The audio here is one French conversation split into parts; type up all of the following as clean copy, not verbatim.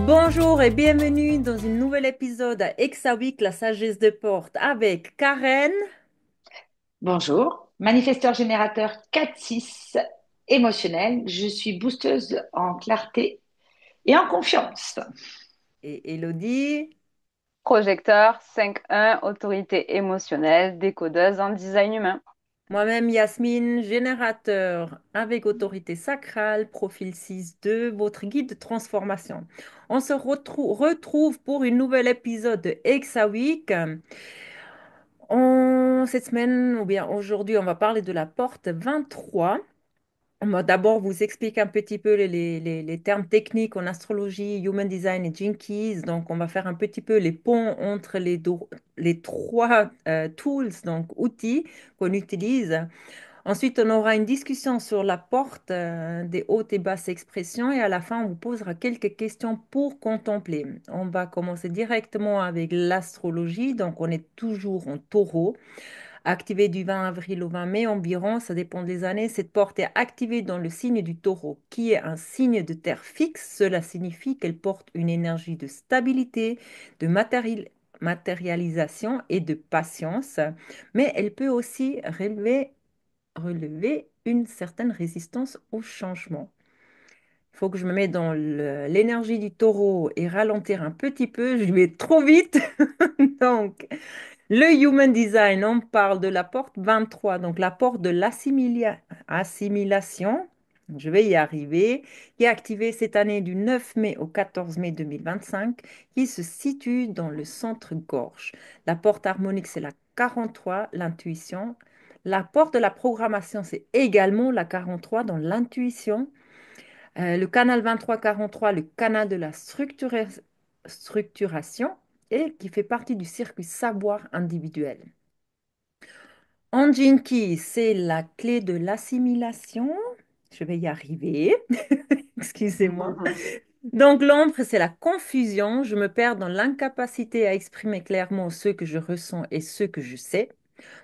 Bonjour et bienvenue dans un nouvel épisode à Exawic, la sagesse de porte avec Karen. Bonjour, manifesteur générateur 4-6 émotionnel. Je suis boosteuse en clarté et en confiance. Et Elodie. Projecteur 5.1, autorité émotionnelle, décodeuse en design humain. Moi-même, Yasmine, générateur avec autorité sacrale, profil 6.2, votre guide de transformation. On se retrouve pour un nouvel épisode de Exawic. Cette semaine, ou bien aujourd'hui, on va parler de la porte 23. On va d'abord vous expliquer un petit peu les termes techniques en astrologie, human design et Gene Keys. Donc, on va faire un petit peu les ponts entre les trois tools, donc outils qu'on utilise. Ensuite, on aura une discussion sur la porte des hautes et basses expressions et à la fin, on vous posera quelques questions pour contempler. On va commencer directement avec l'astrologie. Donc, on est toujours en taureau. Activée du 20 avril au 20 mai environ, ça dépend des années, cette porte est activée dans le signe du taureau, qui est un signe de terre fixe. Cela signifie qu'elle porte une énergie de stabilité, de matérialisation et de patience, mais elle peut aussi relever une certaine résistance au changement. Il faut que je me mette dans l'énergie du taureau et ralentir un petit peu, je vais trop vite. Donc, le Human Design, on parle de la porte 23, donc la porte de l'assimilation. Je vais y arriver, qui est activée cette année du 9 mai au 14 mai 2025, qui se situe dans le centre-gorge. La porte harmonique, c'est la 43, l'intuition. La porte de la programmation, c'est également la 43 dans l'intuition. Le canal 23-43, le canal de la structuration et qui fait partie du circuit savoir individuel. En Jinki, c'est la clé de l'assimilation. Je vais y arriver. Excusez-moi. Donc, l'ombre, c'est la confusion. Je me perds dans l'incapacité à exprimer clairement ce que je ressens et ce que je sais.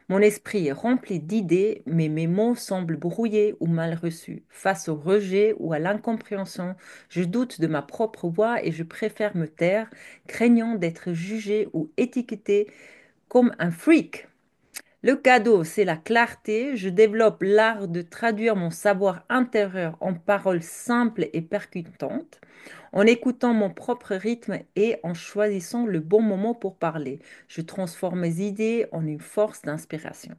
Mon esprit est rempli d'idées, mais mes mots semblent brouillés ou mal reçus. Face au rejet ou à l'incompréhension, je doute de ma propre voix et je préfère me taire, craignant d'être jugé ou étiqueté comme un freak. Le cadeau, c'est la clarté. Je développe l'art de traduire mon savoir intérieur en paroles simples et percutantes, en écoutant mon propre rythme et en choisissant le bon moment pour parler. Je transforme mes idées en une force d'inspiration.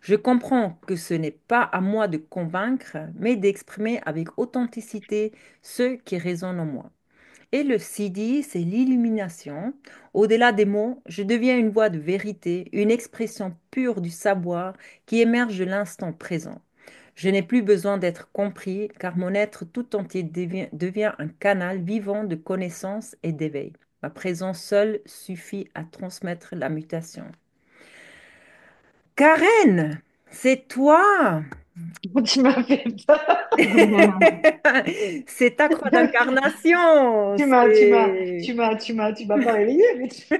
Je comprends que ce n'est pas à moi de convaincre, mais d'exprimer avec authenticité ce qui résonne en moi. Et le CD, c'est l'illumination. Au-delà des mots, je deviens une voix de vérité, une expression pure du savoir qui émerge de l'instant présent. Je n'ai plus besoin d'être compris car mon être tout entier devient un canal vivant de connaissance et d'éveil. Ma présence seule suffit à transmettre la mutation. Karen, c'est toi. Tu m'as fait peur. C'est ta croix d'incarnation. Tu m'as pas réveillée, mais Je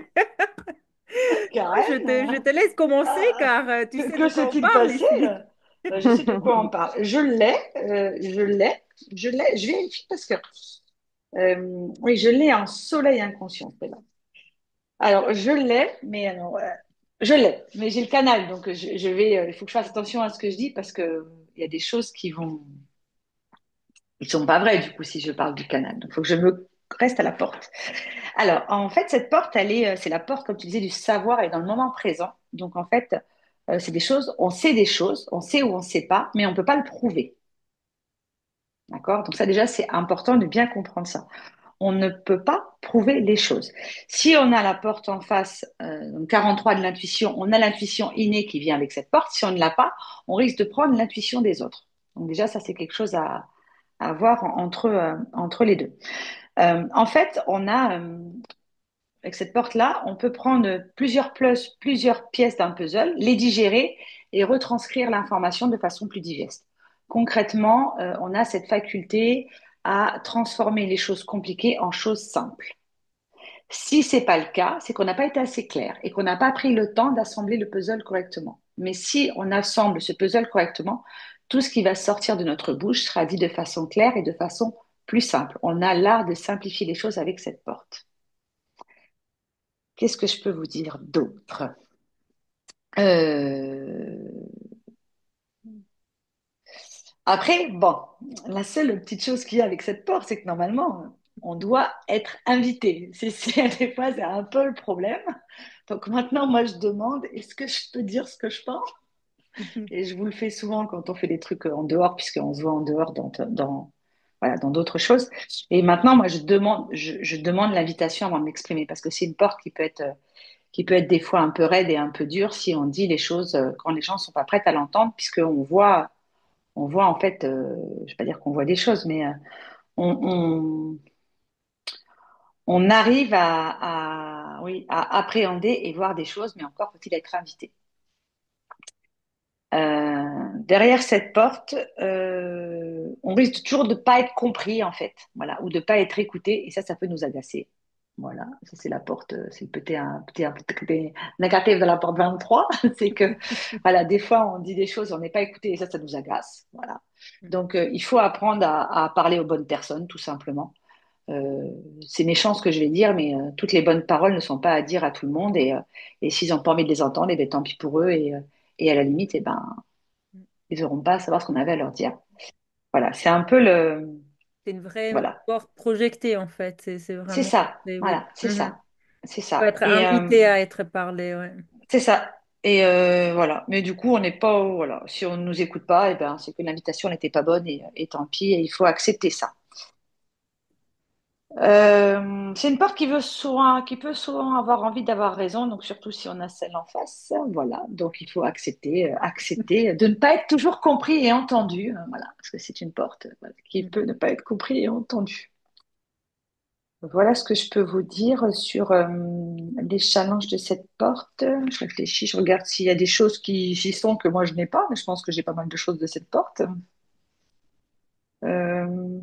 Karen, te laisse commencer car tu sais que de quoi on s'est-il parle passé? ici. Je sais de quoi on parle. Je vérifie parce que, oui, je l'ai en soleil inconscient, celle-là. Alors, je l'ai, mais alors, je l'ai, mais j'ai le canal, donc je vais, il faut que je fasse attention à ce que je dis parce que il y a des choses ils sont pas vraies du coup si je parle du canal. Donc, il faut que je me reste à la porte. Alors, en fait, cette porte, c'est la porte, comme tu disais, du savoir et dans le moment présent. Donc, en fait, c'est des choses, on sait ou on ne sait pas, mais on ne peut pas le prouver. D'accord? Donc, ça, déjà, c'est important de bien comprendre ça. On ne peut pas prouver les choses. Si on a la porte en face, donc 43 de l'intuition, on a l'intuition innée qui vient avec cette porte. Si on ne l'a pas, on risque de prendre l'intuition des autres. Donc déjà, ça, c'est quelque chose à voir entre les deux. En fait, avec cette porte-là, on peut prendre plusieurs pièces d'un puzzle, les digérer et retranscrire l'information de façon plus digeste. Concrètement, on a cette faculté à transformer les choses compliquées en choses simples. Si c'est pas le cas, c'est qu'on n'a pas été assez clair et qu'on n'a pas pris le temps d'assembler le puzzle correctement. Mais si on assemble ce puzzle correctement, tout ce qui va sortir de notre bouche sera dit de façon claire et de façon plus simple. On a l'art de simplifier les choses avec cette porte. Qu'est-ce que je peux vous dire d'autre? Euh, Après, bon, la seule petite chose qu'il y a avec cette porte, c'est que normalement, on doit être invité. Des fois, c'est un peu le problème. Donc maintenant, moi, je demande, est-ce que je peux dire ce que je pense? Et je vous le fais souvent quand on fait des trucs en dehors, puisqu'on se voit en dehors voilà, dans d'autres choses. Et maintenant, moi, je demande l'invitation avant de m'exprimer, parce que c'est une porte qui peut être des fois un peu raide et un peu dure si on dit les choses quand les gens sont pas prêts à l'entendre, on voit en fait, je vais pas dire qu'on voit des choses, mais on, on, on arrive oui, à appréhender et voir des choses, mais encore faut-il être invité. Derrière cette porte, on risque toujours de pas être compris en fait, voilà, ou de pas être écouté, et ça peut nous agacer. Voilà, ça c'est la porte, c'est peut-être un côté négatif de la porte 23, c'est que voilà, des fois on dit des choses, on n'est pas écouté, et ça nous agace. Voilà. Donc il faut apprendre à parler aux bonnes personnes, tout simplement. Euh, c'est méchant ce que je vais dire, mais toutes les bonnes paroles ne sont pas à dire à tout le monde, et s'ils n'ont pas envie de les entendre, et ben, tant pis pour eux, et à la limite, eh ben, ils n'auront pas à savoir ce qu'on avait à leur dire. Voilà, c'est un peu le... C'est une vraie Voilà, porte projetée, en fait. C'est c'est vraiment. ça, Oui. voilà, c'est Mhm. ça, c'est Faut ça. être invité à être parlé, ouais. C'est ça. Et voilà. Mais du coup, on n'est pas... Voilà, si on ne nous écoute pas, eh ben, c'est que l'invitation n'était pas bonne, et tant pis, et il faut accepter ça. C'est une porte qui peut souvent avoir envie d'avoir raison, donc surtout si on a celle en face, voilà. Donc il faut accepter de ne pas être toujours compris et entendu, voilà, parce que c'est une porte voilà, qui peut ne pas être compris et entendu. Voilà ce que je peux vous dire sur les challenges de cette porte. Je réfléchis, je regarde s'il y a des choses qui y sont que moi je n'ai pas, mais je pense que j'ai pas mal de choses de cette porte. Euh,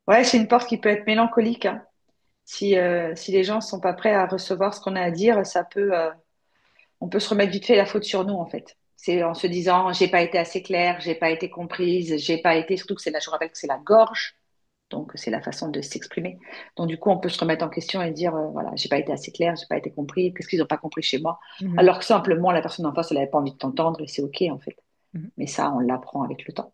ouais, c'est une porte qui peut être mélancolique, hein. Si les gens sont pas prêts à recevoir ce qu'on a à dire, on peut se remettre vite fait la faute sur nous, en fait. C'est en se disant, j'ai pas été assez claire, j'ai pas été comprise, j'ai pas été, surtout que c'est là, je vous rappelle que c'est la gorge, donc c'est la façon de s'exprimer. Donc du coup, on peut se remettre en question et dire, voilà, j'ai pas été assez claire, j'ai pas été compris, qu'est-ce qu'ils ont pas compris chez moi? Mhm. Alors que simplement, la personne en face, elle avait pas envie de t'entendre et c'est OK, en fait. Mhm. Mais ça, on l'apprend avec le temps.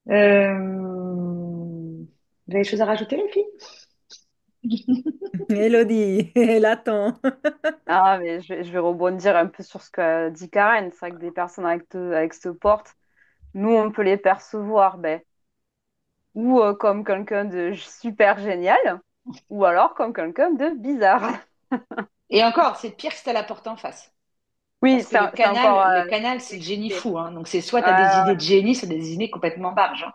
Vous avez des choses à rajouter, les filles? Elodie, elle attend. Ah, mais je vais rebondir un peu sur ce qu'a dit Karen. C'est vrai que des personnes avec cette porte, nous, on peut les percevoir ou comme quelqu'un de super génial, ou alors comme quelqu'un de bizarre. Et encore, c'est pire si t'as la porte en face. Oui, Parce que c'est encore le canal, c'est le génie compliqué. fou, hein. Donc c'est soit tu as des Ouais, idées de génie, soit des idées complètement barges, hein.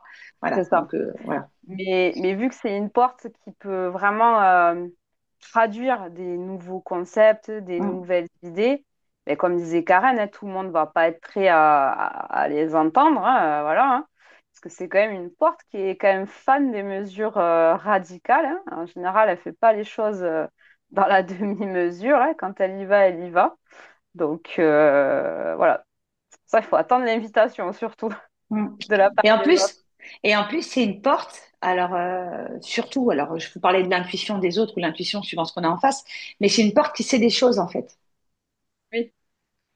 c'est Voilà. ça. Donc voilà. Mais vu que c'est une porte qui peut vraiment traduire des nouveaux concepts, des Mm, nouvelles idées, mais comme disait Karen, hein, tout le monde va pas être prêt à les entendre, hein, voilà, hein. Parce que c'est quand même une porte qui est quand même fan des mesures radicales, hein. En général, elle fait pas les choses dans la demi-mesure, hein. Quand elle y va, elle y va. Donc voilà. Ça, il faut attendre l'invitation surtout mm. de la part Et en des autres. plus, c'est une porte. Alors surtout, alors je vous parlais de l'intuition des autres ou l'intuition suivant ce qu'on a en face, mais c'est une porte qui sait des choses en fait. Oui.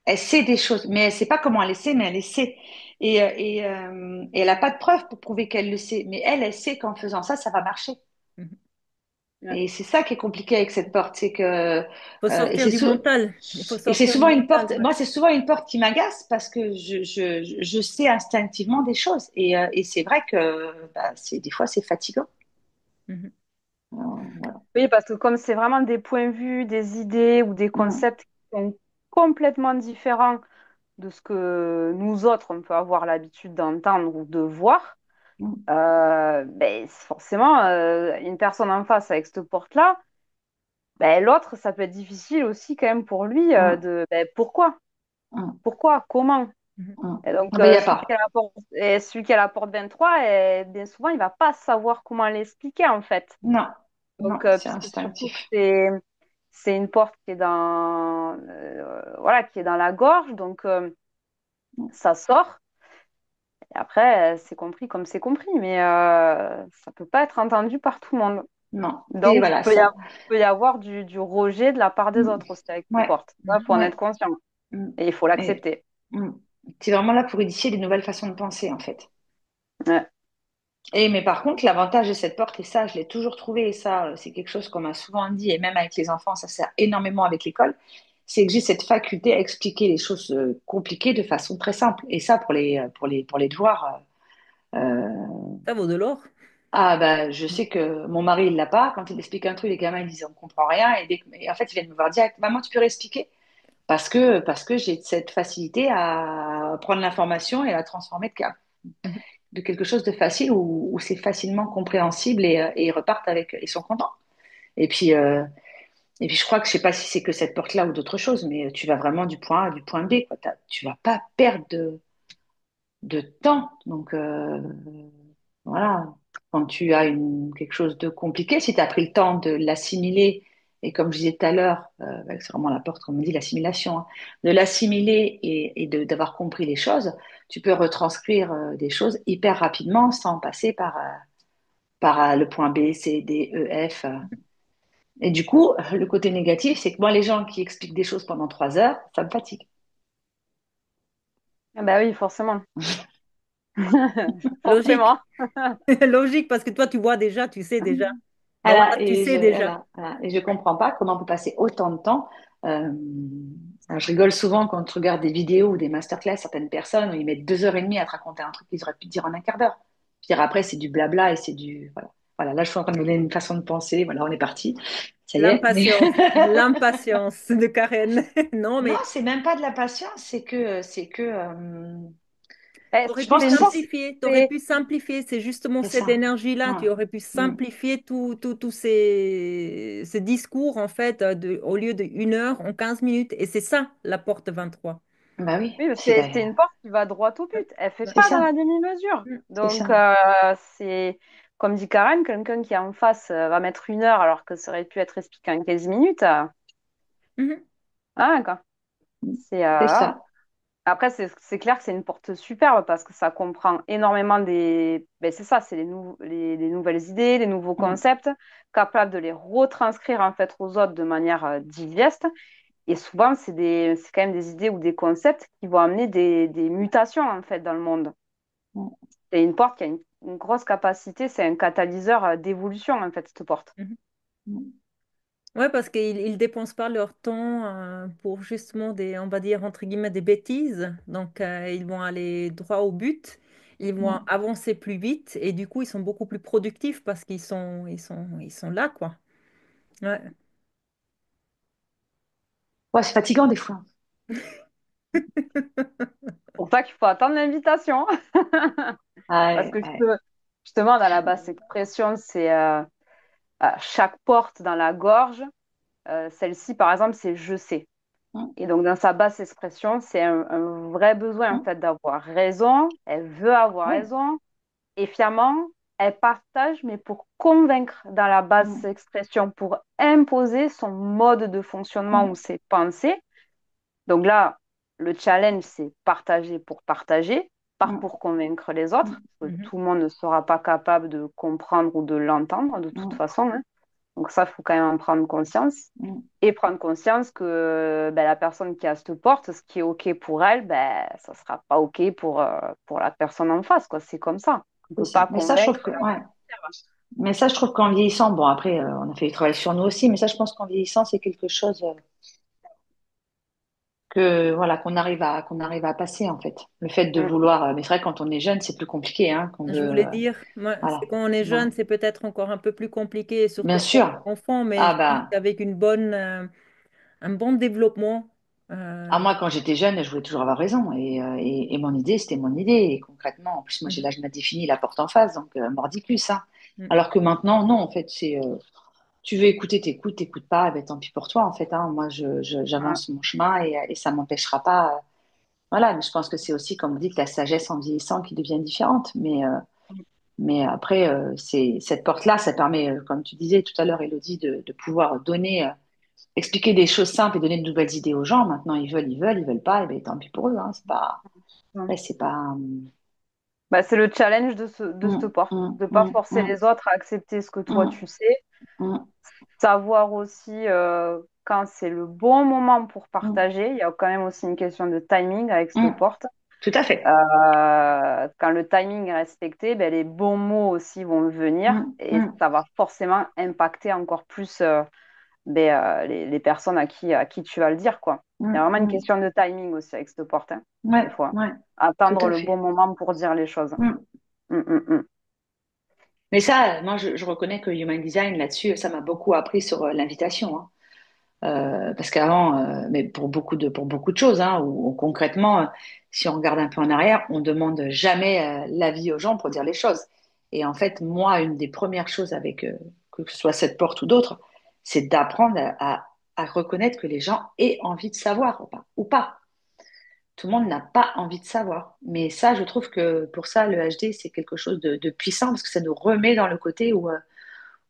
Elle sait des choses, mais elle sait pas comment elle les sait, mais elle les sait. Et elle n'a pas de preuves pour prouver qu'elle le sait, mais elle sait qu'en faisant ça, ça va marcher. Mhm. Ouais. Et c'est ça qui est compliqué avec cette porte, c'est que Il faut sortir du mental. Il faut et c'est sortir du souvent une mental, porte. ouais. Moi, c'est souvent une porte qui m'agace parce que je sais instinctivement des choses et c'est vrai que bah, c'est des fois c'est fatigant. Mhm. Voilà. Oui, parce que comme c'est vraiment des points de vue, des idées ou des Mm, concepts qui sont complètement différents de ce que nous autres, on peut avoir l'habitude d'entendre ou de voir, mm, forcément, une personne en face avec cette porte-là, l'autre, ça peut être difficile aussi quand même pour lui mm, pourquoi? mm, Pourquoi? Comment? mm. Et donc, Ah ben, il y a pas. celui qui a la porte 23, bien souvent, il va pas savoir comment l'expliquer en fait. Non, Donc, non, c'est puisque surtout que instinctif. c'est une porte qui est voilà, qui est dans la gorge, donc ça sort. Et après, c'est compris comme c'est compris, mais ça peut pas être entendu par tout le monde. Non, c'est Donc, voilà ça. il peut y avoir du rejet de la part des Mm. autres aussi avec ces Ouais, portes. Ça, faut en ouais. être conscient. Mm. Et il faut Et, l'accepter. mm. C'est vraiment là pour initier des nouvelles façons de penser, en fait. Ouais. Mais par contre, l'avantage de cette porte, et ça, je l'ai toujours trouvé, et ça, c'est quelque chose qu'on m'a souvent dit, et même avec les enfants, ça sert énormément avec l'école, c'est que j'ai cette faculté à expliquer les choses compliquées de façon très simple. Et ça, pour les devoirs, Ça vaut de l'or. ah bah, je sais que mon mari, il l'a pas. Quand il explique un truc, les gamins, ils disent, on comprend rien. Et en fait, ils viennent me voir direct, maman, tu peux réexpliquer? Parce que j'ai cette facilité à prendre l'information et la transformer Mhm. de quelque chose de facile où c'est facilement compréhensible et ils repartent avec, ils sont contents. Et puis, euh, et puis je crois que je sais pas si c'est que cette porte-là ou d'autres choses, mais tu vas vraiment du point A du point B, quoi. Tu vas pas perdre de temps. Donc, voilà. Quand tu as quelque chose de compliqué, si tu as pris le temps de l'assimiler, et comme je disais tout à l'heure, c'est vraiment la porte, comme on dit, l'assimilation, hein, de l'assimiler d'avoir compris les choses, tu peux retranscrire des choses hyper rapidement sans passer par le point B, C, D, E, F. Et du coup, le côté négatif, c'est que moi, les gens qui expliquent des choses pendant 3 heures, ça me fatigue. Ah bah oui, forcément. Logique. Forcément. Logique, parce que toi, tu vois déjà, tu sais déjà. Ben voilà, Voilà, tu sais déjà. voilà. Et je comprends pas comment on peut passer autant de temps. Euh, alors je rigole souvent quand je regarde des vidéos ou des masterclass, certaines personnes, où ils mettent 2 heures et demie à te raconter un truc qu'ils auraient pu te dire en un quart d'heure. Je veux dire, après, c'est du blabla et c'est du... Voilà. Voilà, là, je suis en train de me donner une façon de penser. Voilà, on est parti. Ça y est. Mais L'impatience de Karen. Non, non, mais c'est même pas de la patience, Eh, tu aurais je pu pense que c'est une porte. simplifier, tu aurais C'est pu simplifier. C'est justement c'est cette ça. énergie-là. Ouais. Tu aurais pu Mm. simplifier tous ces discours, en fait, au lieu de 1 heure, en 15 minutes. Et c'est ça, la porte 23. Bah oui, Oui, mais c'est une porte qui va droit au but. Elle fait Ouais. c'est pas dans ça. la demi-mesure. C'est Donc, ça. c'est comme dit Karen, quelqu'un qui est en face va mettre 1 heure alors que ça aurait pu être expliqué en 15 minutes. Mhm. Ah, quoi. C'est, C'est voilà. ça. Après, c'est clair que c'est une porte superbe parce que ça comprend énormément des... Ben, c'est ça, c'est les nouvelles idées, les nouveaux Mm. concepts, capables de les retranscrire en fait aux autres de manière digeste. Et souvent, c'est quand même des idées ou des concepts qui vont amener des mutations en fait dans le monde. Mm. C'est une porte qui a une grosse capacité, c'est un catalyseur d'évolution en fait, cette porte. Mhm. Mm. Ouais, parce qu'ils dépensent pas leur temps pour justement des, on va dire, entre guillemets, des bêtises. Donc, ils vont aller droit au but, ils vont Mm. avancer plus vite et du coup, ils sont beaucoup plus productifs parce ils sont là, quoi. Ouais. Ouais, c'est fatigant des fois. C'est pour ça qu'il faut attendre l'invitation. Ah, Parce ouais, que ouais. justement, dans la basse expression, c'est chaque porte dans la gorge. Celle-ci, par exemple, c'est je sais. Mm. Et donc, dans sa basse expression, c'est un vrai besoin, en Mm. fait, d'avoir raison. Elle veut avoir Ouais. raison. Et fièrement, elle partage, mais pour convaincre dans la basse Mm. expression, pour imposer son mode de fonctionnement ou Mm. ses pensées. Donc là, le challenge, c'est partager, pas Mm. pour convaincre les autres, parce que Mhm. tout le monde ne sera pas capable de comprendre ou de l'entendre de toute Mm. façon, hein. Donc ça, il faut quand même en prendre conscience. Mm. Et prendre conscience que ben, la personne qui a cette porte, ce qui est OK pour elle, ben, ça ne sera pas OK pour la personne en face, quoi. C'est comme ça. On ne C'est peut ça. pas Mais ça, je trouve convaincre. que, ouais. Mais ça, je trouve qu'en vieillissant, bon, après, on a fait du travail sur nous aussi, mais ça, je pense qu'en vieillissant, c'est quelque chose que, voilà, qu'on arrive à passer, en fait. Le fait de Mm. vouloir, mais c'est vrai, quand on est jeune, c'est plus compliqué, hein, qu'on Je veut, voulais dire, ouais, c'est voilà. quand on est Ouais. jeune, c'est peut-être encore un peu plus compliqué, Bien surtout sûr. enfant, mais Ah, je pense bah, qu'avec un bon développement, moi, quand j'étais jeune, je voulais toujours avoir raison. Et mon idée, c'était mon idée. Et concrètement, en plus, moi, j'ai mhm, l'âge défini la porte en face, donc mordicus, hein. mhm, Alors que maintenant, non, en fait, tu veux écouter, t'écoutes pas, eh ben, tant pis pour toi, en fait, hein. Moi, Ouais. j'avance mon chemin et ça m'empêchera pas. Voilà, mais je pense que c'est aussi, comme vous dites, la sagesse en vieillissant qui devient différente. Mais après, cette porte-là, ça permet, comme tu disais tout à l'heure, Élodie, de pouvoir donner. Expliquer des choses simples et donner de nouvelles idées aux gens. Maintenant, ils veulent pas, et ben tant pis pour eux, hein. C'est pas, Ouais. ouais, c'est pas. Bah, c'est le challenge de cette Mm, porte, mm, de pas mm, forcer mm, les autres à accepter ce que toi mm, tu sais, mm, savoir aussi quand c'est le bon moment pour mm, partager. Il y a quand même aussi une question de timing avec cette mm. porte. Tout à fait. Quand le timing est respecté, ben, les bons mots aussi vont venir Mm, et mm, ça va forcément impacter encore plus les personnes à qui tu vas le dire, quoi. Il y a mm, vraiment une mm. question de timing aussi avec cette porte, hein, des Ouais, fois. ouais, tout Attendre à le bon fait. moment pour dire les choses. Mm. Mm, mm, mm. Mais ça, moi, je reconnais que Human Design, là-dessus, ça m'a beaucoup appris sur l'invitation, hein. Parce qu'avant, mais pour beaucoup de choses, hein, où concrètement, si on regarde un peu en arrière, on demande jamais l'avis aux gens pour dire les choses. Et en fait, moi, une des premières choses avec que ce soit cette porte ou d'autres, c'est d'apprendre à reconnaître que les gens aient envie de savoir ou pas. Tout le monde n'a pas envie de savoir. Mais ça, je trouve que pour ça, le HD, c'est quelque chose de puissant parce que ça nous remet dans le côté où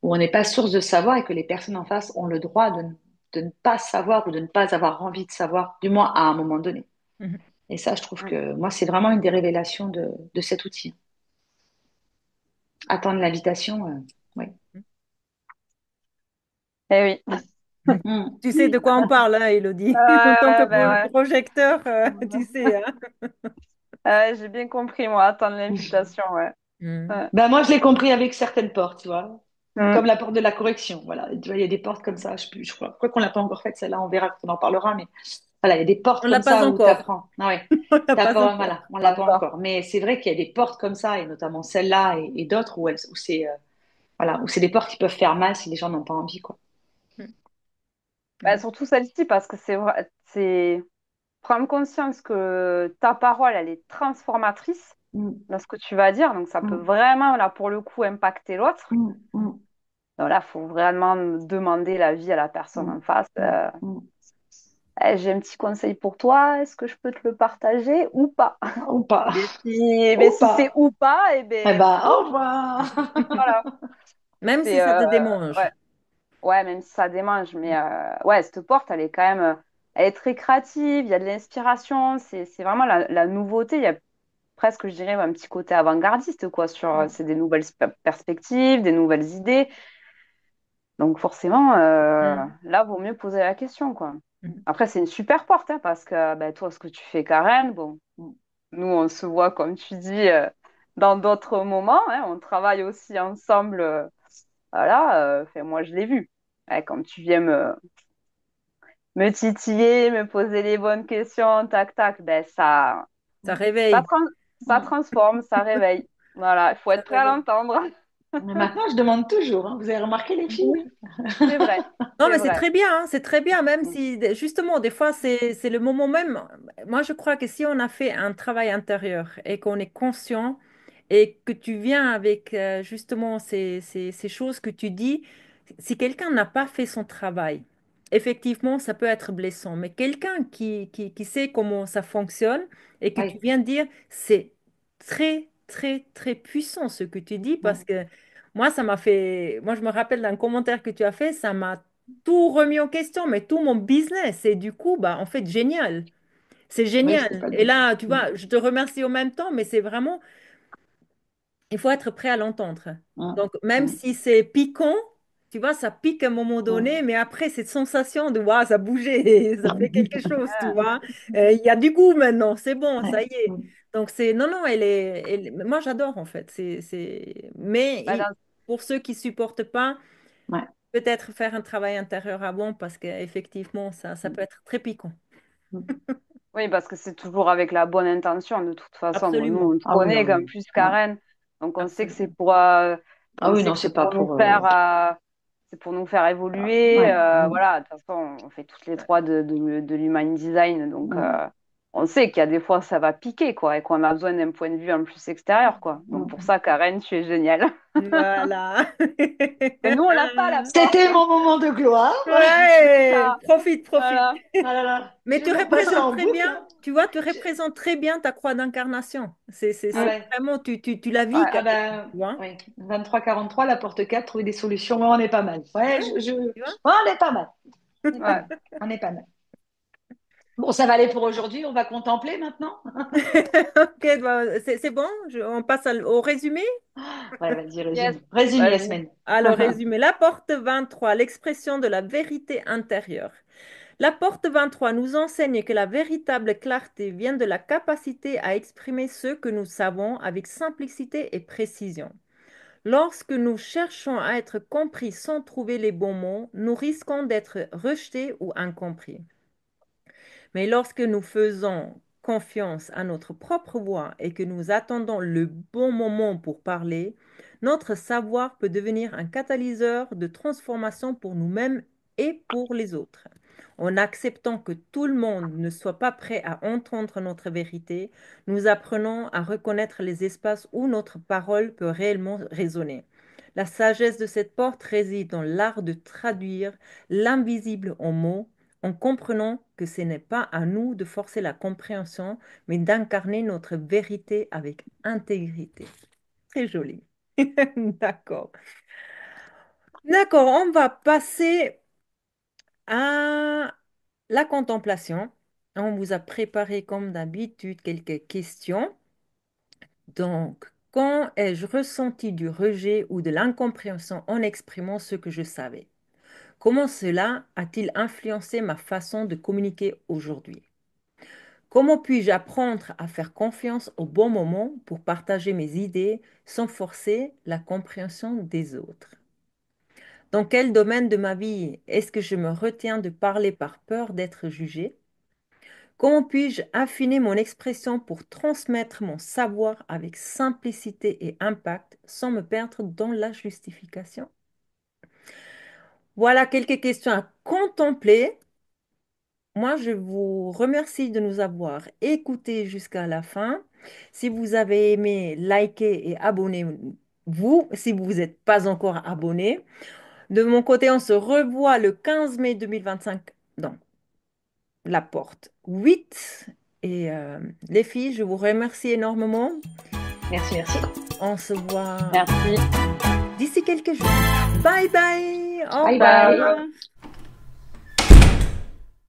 on n'est pas source de savoir et que les personnes en face ont le droit de ne pas savoir ou de ne pas avoir envie de savoir, du moins à un moment donné. Mhm. Et ça, je trouve Mm. que moi, c'est vraiment une des révélations de cet outil. Attendre l'invitation, oui. Eh oui. Mm. Tu sais de quoi on parle, hein, Elodie. En tant que Ouais, ben ouais. projecteur, tu sais, hein. J'ai bien compris, moi, attendre l'invitation, ouais. Mm. Ouais. Ben, moi, je l'ai compris avec certaines portes, tu vois. Mm. Comme la porte de la correction, voilà. Tu vois, il y a des portes comme ça. Je crois qu'on l'a pas encore faite, celle-là, on verra quand on en parlera. Mais voilà, il y a des portes On l'a comme pas ça où tu encore. apprends. Ah ouais, On l'a pas t'apprends, encore. voilà, on l'a pas Encore. encore. Mais c'est vrai qu'il y a des portes comme ça, et notamment celle-là et d'autres où c'est voilà, où c'est des portes qui peuvent faire mal si les gens n'ont pas envie, quoi. Mm. Bah, Mm. surtout celle-ci, parce que c'est prendre conscience que ta parole, elle est transformatrice Mm, dans ce que tu vas dire. Donc, ça peut mm, vraiment, là, pour le coup, impacter l'autre. mm, mm, Donc là, il faut vraiment demander l'avis à la personne mm, en face. mm, mm. J'ai un petit conseil pour toi. Est-ce que je peux te le partager ou pas? Ou pas, Mais ou si c'est pas. ou pas, Eh ben, ben, au revoir. voilà. Même si C'est, ça te démange. ouais. Ouais, même si ça démange. Mais ouais, cette porte, elle est quand même, elle est très créative. Il y a de l'inspiration. C'est vraiment la nouveauté. Il y a presque, je dirais, un petit côté avant-gardiste, quoi. C'est des nouvelles perspectives, des nouvelles idées. Donc forcément, Mm. là, vaut mieux poser la question, quoi. Mm. Après, c'est une super porte, hein, parce que ben, toi, ce que tu fais, Karen, bon, nous, on se voit, comme tu dis, dans d'autres moments, hein. On travaille aussi ensemble. Voilà, enfin, moi, je l'ai vu. Ouais, quand tu viens me titiller, me poser les bonnes questions, tac, tac, ben Ça ça, réveille. trans- ça Mm. transforme, ça réveille. Voilà, il faut Ça être prêt à réveille. l'entendre. Mais maintenant, je demande toujours, hein. Vous avez remarqué les filles? Oui, c'est vrai, Non, c'est mais c'est vrai. très bien, hein, c'est très bien, même Mm. si justement, des fois, c'est le moment même. Moi, je crois que si on a fait un travail intérieur et qu'on est conscient et que tu viens avec justement ces choses que tu dis, si quelqu'un n'a pas fait son travail, effectivement, ça peut être blessant. Mais quelqu'un qui sait comment ça fonctionne et que tu Oui. viens dire, c'est très, très, très puissant ce que tu dis parce Mm. que moi, ça m'a fait. Moi, je me rappelle d'un commentaire que tu as fait, ça m'a tout remis en question, mais tout mon business. Et du coup, bah, en fait, génial. C'est Oui, c'était génial. pas Et bien. là, tu Mm. vois, je te remercie en même temps, mais c'est vraiment, il faut être prêt à l'entendre. Mm. Donc, même Mm. si c'est piquant, tu vois, ça pique à un moment donné, Mm. mais après, cette sensation de, waouh, ça bougeait, ça fait quelque chose, tu Ah, vois. Il y a du goût maintenant, c'est bon, ça Ouais. y est. Mm. Donc, non, non, moi, j'adore, en fait. Mais bah, dans- pour ceux qui supportent pas, Ouais. peut-être faire un travail intérieur avant parce qu'effectivement, ça peut Mm. être très piquant. Mm. Oui, parce que c'est toujours avec la bonne intention, de toute façon. Bon, nous, Absolument, on te Ah oui, ah connaît comme oui. plus Ouais. Karen, donc absolument. Ah on oui, sait non, que c'est pas pour. c'est pour nous faire évoluer. Ouais. Mm. Voilà, de toute façon, on fait toutes les trois de l'human design, donc Mm. on sait qu'il y a des fois ça va piquer, quoi, et qu'on a besoin d'un point de vue en plus extérieur, quoi. Donc pour Mm. ça, Karen, tu es géniale. Voilà. Mais nous, on l'a pas la porte. C'était mon moment de gloire. Ouais, Ça, profite, profite. voilà. Ah là là, Mais je vais tu me repasser représentes en très boucle, bien, hein. tu vois, tu Je- représentes très bien ta croix d'incarnation. Ah Mm. ouais. Vraiment, tu la vis Ouais. Ah carrément, ben, tu vois. oui. 23-43, la porte 4, trouver des solutions. Ouais, on est pas mal. Ouais, Ouais, tu vois. ouais, on est pas mal. On est pas Ouais. mal. On est pas mal. Bon, ça va aller pour aujourd'hui. On va contempler maintenant. Ok, bah, c'est bon, on passe au résumé. Ouais, vas-y, Yes, résume. Résume, vas-y. Yasmine. Alors, résumé, la porte 23, l'expression de la vérité intérieure. La porte 23 nous enseigne que la véritable clarté vient de la capacité à exprimer ce que nous savons avec simplicité et précision. Lorsque nous cherchons à être compris sans trouver les bons mots, nous risquons d'être rejetés ou incompris. Mais lorsque nous faisons confiance à notre propre voix et que nous attendons le bon moment pour parler, notre savoir peut devenir un catalyseur de transformation pour nous-mêmes et pour les autres. En acceptant que tout le monde ne soit pas prêt à entendre notre vérité, nous apprenons à reconnaître les espaces où notre parole peut réellement résonner. La sagesse de cette porte réside dans l'art de traduire l'invisible en mots en comprenant que ce n'est pas à nous de forcer la compréhension, mais d'incarner notre vérité avec intégrité. Très joli. D'accord. D'accord, on va passer à la contemplation. On vous a préparé comme d'habitude quelques questions. Donc, quand ai-je ressenti du rejet ou de l'incompréhension en exprimant ce que je savais? Comment cela a-t-il influencé ma façon de communiquer aujourd'hui? Comment puis-je apprendre à faire confiance au bon moment pour partager mes idées sans forcer la compréhension des autres? Dans quel domaine de ma vie est-ce que je me retiens de parler par peur d'être jugé? Comment puis-je affiner mon expression pour transmettre mon savoir avec simplicité et impact sans me perdre dans la justification? Voilà quelques questions à contempler. Moi, je vous remercie de nous avoir écoutés jusqu'à la fin. Si vous avez aimé, likez et abonnez-vous si vous n'êtes pas encore abonné. De mon côté, on se revoit le 15 mai 2025 dans la porte 8. Et les filles, je vous remercie énormément. Merci, merci. On se voit Merci. d'ici quelques jours. Bye bye. Au Bye Ciao. bye. revoir.